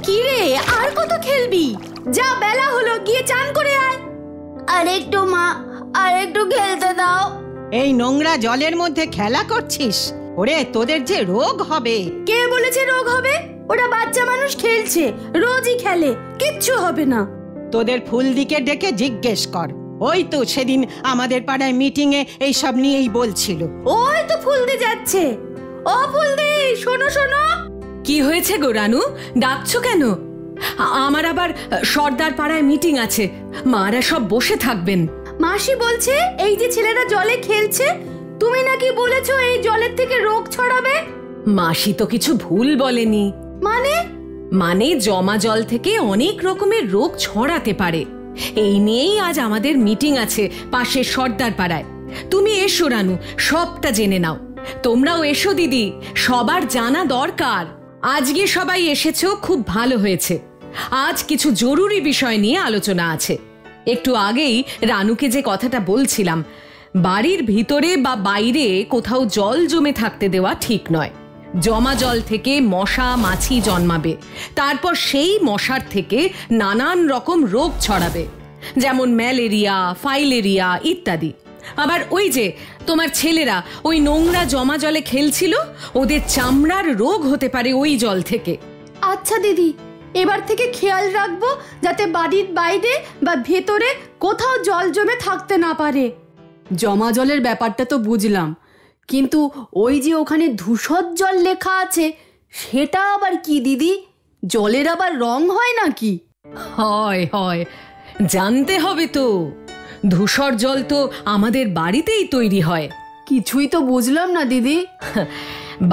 কি রে, আর কত খেলবি? যা, বেলা হলো, গিয়ে চান করে আয়। আরেকটু মা, আরেকটু খেলতে দাও। এই নোংরা জলের মধ্যে খেলা করছিস? ওরে, তোদের যে রোগ হবে। কে বলেছে রোগ হবে? ওরা বাচ্চা মানুষ, খেলছে, রোজই খেলে, কিচ্ছু হবে না। তোদের ফুলদিকে ডেকে জিজ্ঞেস কর, ওই তো সেদিন আমাদের পাড়ায় মিটিং এ এইসব নিয়েই বলছিল। ওই তো ফুলদি যাচ্ছে। ও ফুলদি, শোনো শোনো। কি হয়েছে গো রানু, ডাকছো কেন? আমার আবার সর্দার পাড়ায় মিটিং আছে, মারা সব বসে থাকবেন। মাসি বলছে এই যে ছেলেরা জলে খেলছে, তুমি নাকি বলেছো এই জলের থেকে রোগ ছড়াবে। মাসি তো কিছু ভুল বলেনি। মানে জমা জল থেকে অনেক রকমের রোগ ছড়াতে পারে, এই নিয়েই আজ আমাদের মিটিং আছে পাশের সর্দার পাড়ায়। তুমি এসো রানু, সবটা জেনে নাও। তোমরাও এসো দিদি, সবার জানা দরকার। আজকে সবাই এসেছো, খুব ভালো হয়েছে। আজ কিছু জরুরি বিষয় নিয়ে আলোচনা আছে। একটু আগেই রানুকে যে কথাটা বলছিলাম, বাড়ির ভিতরে বা বাইরে কোথাও জল জমে থাকতে দেওয়া ঠিক নয়। জমা জল থেকে মশা মাছি জন্মাবে, তারপর সেই মশার থেকে নানান রকম রোগ ছড়াবে, যেমন ম্যালেরিয়া, ফাইলেরিয়া ইত্যাদি। আবার ওই যে তোমার ছেলেরা ওই নোংরা জমা জলে খেলছিল, ওদের চামড়ার রোগ হতে পারে ওই জল থেকে। আচ্ছা দিদি, এবার থেকে খেয়াল রাখবো যাতে বাড়ির বাইরে বা ভেতরে কোথাও জল জমে থাকতে না পারে। জমা জলের ব্যাপারটা তো বুঝলাম, কিন্তু ওই যে ওখানে ধূসর জল লেখা আছে, সেটা আবার কি দিদি? জলের আবার রং হয় নাকি? হয় হয়, জানতে হবে তো। ধূসর জল তো আমাদের বাড়িতেই তৈরি হয়। কিছুই তো বুঝলাম না দিদি।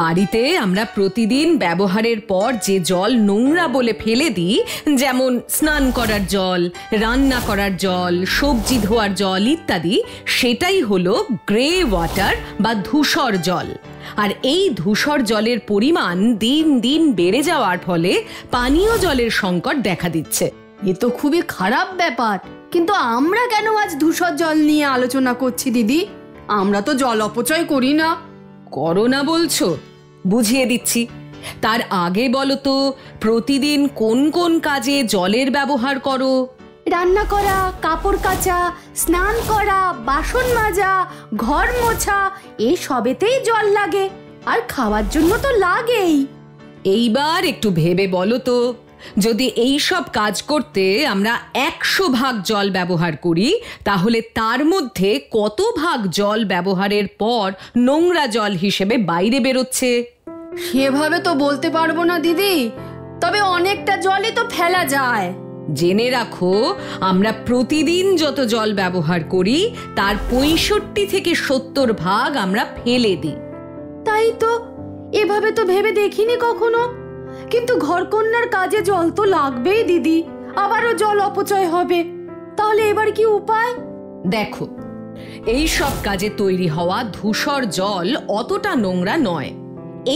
বাড়িতে আমরা প্রতিদিন ব্যবহারের পর যে জল নোংরা বলে ফেলে দিই, যেমন স্নান করার জল, রান্না করার জল, সবজি ধোয়ার জল ইত্যাদি, সেটাই হলো গ্রে ওয়াটার বা ধূসর জল। আর এই ধূসর জলের পরিমাণ দিন দিন বেড়ে যাওয়ার ফলে পানীয় জলের সংকট দেখা দিচ্ছে। এ তো খুবই খারাপ ব্যাপার। কিন্তু আমরা কেন আজ ধূসর জল নিয়ে আলোচনা করছি দিদি? আমরা তো জল অপচয় করি না। করো না বলছো? বুঝিয়ে দিচ্ছি। তার আগে বলো তো, প্রতিদিন কোন কোন কাজে জলের ব্যবহার করো? রান্না করা, কাপড় কাচা, স্নান করা, বাসন মাজা, ঘর মোছা, এই সবেতেই জল লাগে। আর খাওয়ার জন্য তো লাগেই। এইবার একটু ভেবে বলো তো, যদি এই সব কাজ করতে আমরা 100 ভাগ জল ব্যবহার করি, তাহলে তার মধ্যে কত ভাগ জল ব্যবহারের পর নোংরা জল হিসেবে বাইরে বেরোচ্ছে? সেভাবে তো বলতে পারবো না দিদি, তবে অনেকটা জলই তো ফেলা যায়। জেনে রাখো, আমরা প্রতিদিন যত জল ব্যবহার করি তার 65 থেকে 70 ভাগ আমরা ফেলে দিই। তাই তো, এভাবে তো ভেবে দেখিনি কখনো। কিন্তু ঘরকন্যার কাজে জল তো লাগবেই দিদি, আবারও জল অপচয় হবে। তাহলে এবার কি উপায়? দেখো, এই সব কাজে তৈরি হওয়া ধূসর জল অতটা নোংরা নয়।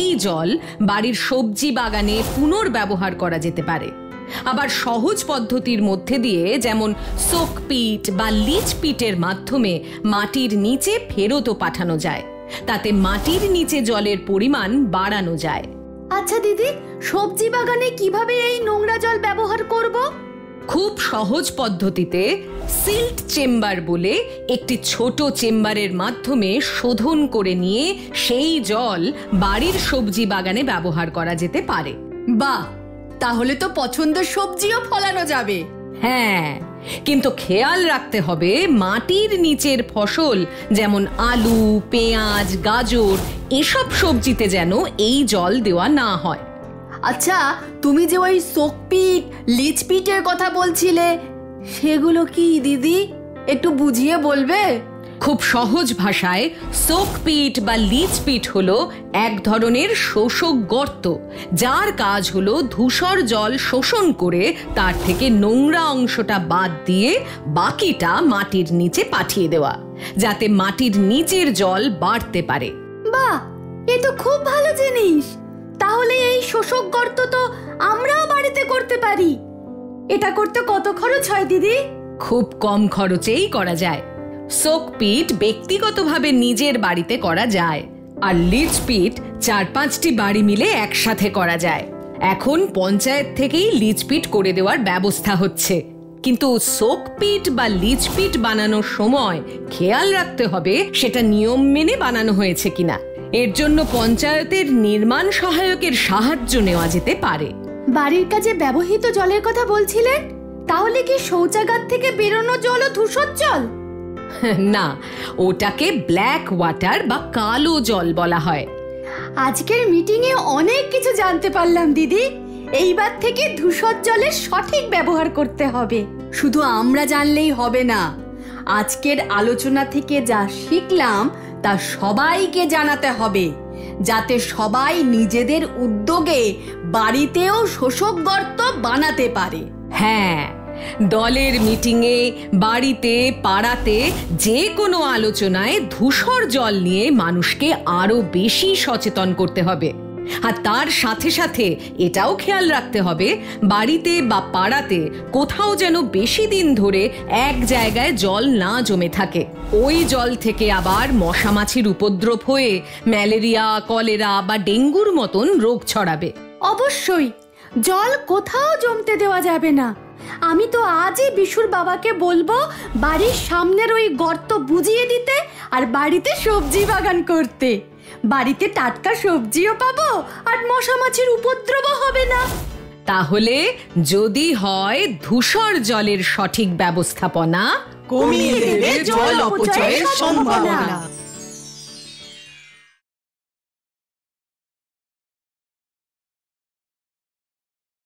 এই জল বাড়ির সবজি বাগানে পুনর্ব্যবহার করা যেতে পারে। আবার সহজ পদ্ধতির মধ্যে দিয়ে, যেমন সোক পিট বা লিচ পিটের মাধ্যমে মাটির নিচে ফেরতও পাঠানো যায়। তাতে মাটির নিচে জলের পরিমাণ বাড়ানো যায়। আচ্ছা দিদি, সবজি বাগানে কিভাবে এই নোংরা জল ব্যবহার করব? খুব সহজ পদ্ধতিতে সিল্ট চেম্বার বলে একটি ছোট চেম্বারের মাধ্যমে শোধন করে নিয়ে সেই জল বাড়ির সবজি বাগানে ব্যবহার করা যেতে পারে। বাহ, তাহলে তো পছন্দের সবজিও ফলানো যাবে। হ্যাঁ, কিন্তু খেয়াল রাখতে হবে মাটির নিচের ফসল, যেমন আলু, পেঁয়াজ, গাজর, এসব সবজিতে যেন এই জল দেওয়া না হয়। আচ্ছা, তুমি যে ওই সোকপিট, লিচপিটের কথা বলছিলে, সেগুলো কি দিদি? একটু বুঝিয়ে বলবে? খুব সহজ ভাষায়, সোক পিট বা লিচ পিট হলো এক ধরনের শোষক গর্ত, যার কাজ হলো ধূসর জল শোষণ করে তার থেকে নোংরা অংশটা বাদ দিয়ে বাকিটা মাটির নিচে পাঠিয়ে দেওয়া, যাতে মাটির নিচের জল বাড়তে পারে। বাহ, এ তো খুব ভালো জিনিস। তাহলে এই শোষক গর্ত তো আমরাও বাড়িতে করতে পারি। এটা করতে কত খরচ হয় দিদি? খুব কম খরচেই করা যায়। সোকপিট ব্যক্তিগতভাবে নিজের বাড়িতে করা যায়, আর লিচপিট 4-5টি বাড়ি মিলে একসাথে করা যায়। এখন পঞ্চায়েত থেকেই লিচপিট করে দেওয়ার ব্যবস্থা হচ্ছে, কিন্তু সোকপিট বা লিচপিট বানানোর সময় খেয়াল রাখতে হবে সেটা নিয়ম মেনে বানানো হয়েছে কিনা। এর জন্য পঞ্চায়েতের নির্মাণ সহায়কের সাহায্য নেওয়া যেতে পারে। বাড়ির কাজে ব্যবহৃত জলের কথা বলছিলেন, তাহলে কি শৌচাগার থেকে বেরোনো জলও ধূসর জল? না, ওটাকে ব্ল্যাক ওয়াটার বা কালো জল বলা হয়। আজকের মিটিংয়ে অনেক কিছু জানতে পারলাম দিদি। এইবার থেকে ধূসর জলের সঠিক ব্যবহার করতে হবে। শুধু আমরা জানলেই হবে না, আজকের আলোচনা থেকে যা শিখলাম তা সবাইকে জানাতে হবে, যাতে সবাই নিজেদের উদ্যোগে বাড়িতেও শোষক গর্ত বানাতে পারে। হ্যাঁ, দলের মিটিংয়ে, বাড়িতে, পাড়াতে যে কোনো আলোচনায় ধূসর জল নিয়ে মানুষকে আরো বেশি সচেতন করতে হবে। আর তার সাথে সাথে এটাও খেয়াল রাখতে হবে বাড়িতে বা পাড়াতে কোথাও যেন বেশি দিন ধরে এক জায়গায় জল না জমে থাকে। ওই জল থেকে আবার মশা মাছির উপদ্রব হয়ে ম্যালেরিয়া, কলেরা বা ডেঙ্গুর মতন রোগ ছড়াবে। অবশ্যই জল কোথাও জমতে দেওয়া যাবে না। আমি তো আজই বিশুর বাবাকে বলবো বাড়ির সামনের ওই গর্ত বুঝিয়ে দিতে আর বাড়িতে সবজি বাগান করতে। বাড়িতে টাটকা সবজিও পাবো আর মশা মাছির উপদ্রবও হবে না। তাহলে যদি হয় ধূসর জলের সঠিক ব্যবস্থাপনা কমিয়ে দেবে জল অপচয়ের সম্ভাবনা।